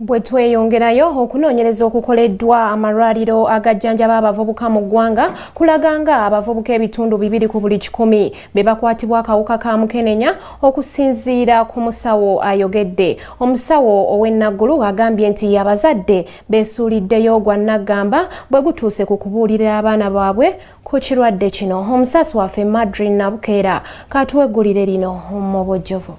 Bwe tweyongerayo okunoonyereza okukoleddwa amalwaliro agajjanjaba abavubuka mu ggwanga kulaganga abavubuka ebitundu 2 ku buli 100 be bakwatibwa akawuka ka mukenenya okusinziira ku musawo ayogedde. Omusawo ow'Enaggulu agambye nti abazadde beesuuliddeyo gwa Naggamba bwe gutuuse ku kubuulira abaana baabwe ku kirwadde kino. Omusasi waffe Madrid Nabukeera katuweggulire lino mu bujjuvu.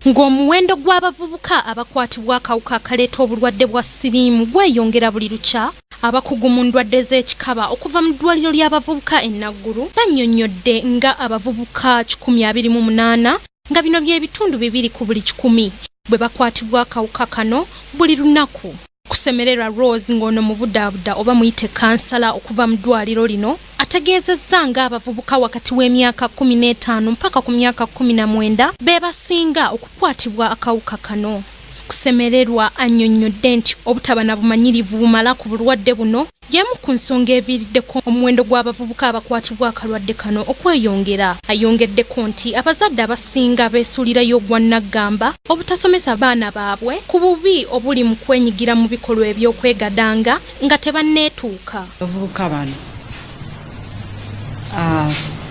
Ng'omuwendo gw'abavubuka abakwatibwa akawuka akaleeta obulwadde bwa siriimu gweyongera buli lukya, abakugu mu ndwadde z'ekikaba okuva mu ddwaliro ly'abavubuka e Naggulu bannyonnyodde nga abavubuka 128 nga bino by'ebitundu 2 ku buli 100 bwe bakwatibwa akawuka kano buli lunaku. Kusemererwa Rose ng'ono mu budaabuda oba muyite kansala okuva mu ddwaliro lino ategeezezza nga abavubuka wakati w'emyaka 15 mpaka ku myaka 19 be basinga okukwatibwa akawuka kano. Kusemererwa annyonnyodde nti obutaba na bumanyirivu bumala ku bulwadde buno y'emu ku nsonga eviiriddeko omuwendo gw'abavubuka abakwatibwa akalwadde kano okweyongera. Ayongeddeko nti abazadde abasinga beesuulirayo gwa Naggamba obutasomesa baana baabwe ku bubi obuli mu kwenyigira mu bikolwa eby'okwegadanga nga tebanneetuuka. Abavubuka bano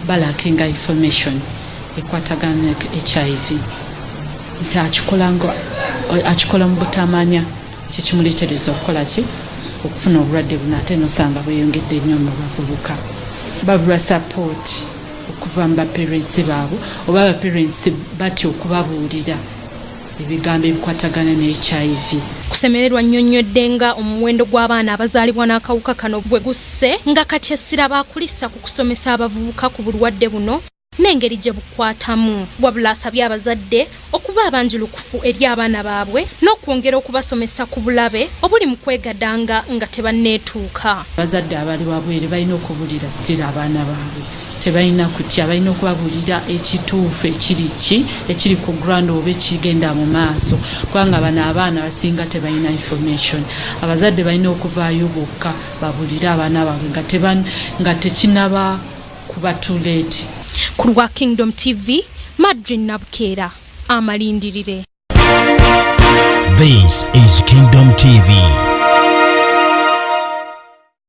balakinga information ekwatagana ne HIV nti akikola mu butamanya kikimuleetereza okukola ki okufuna obulwadde buno ate nosanga bweyongedde nnyo mu bavubuka. Babulwa support okuva mu baparents baabwe oba abaparents batya okubabuulira ebigambo ebikwatagana ne HIV. Kusemererwa nnyonnyodde nga omuwendo gw'abaana abazaalibwa n'akawuka kano bwe gusse nga kati essira baakulisa ku kusomesa abavubuka ku bulwadde buno n'engeri gye bukwatamu. Wabula asabye abazadde okuba abanjulukufu eri abaana baabwe n'okwongera okubasomesa ku bulabe obuli mu kwegadanga nga tebanneetuuka. Abazadde abali wabwere balina okubuulira sitira abaana baabwe, tebalina kutya, balina okubabuulira ekituufu ekiri ku ground oba ekigenda mu maaso, kubanga bano abaana basinga tebalina information. Abazadde balina okuvaayo bokka babuulire abaana baabwe nga tekinaba kuba too late. Ku lwa Kingdom TV, Madrid Nabukeera, amalindirire. This is Kingdom TV.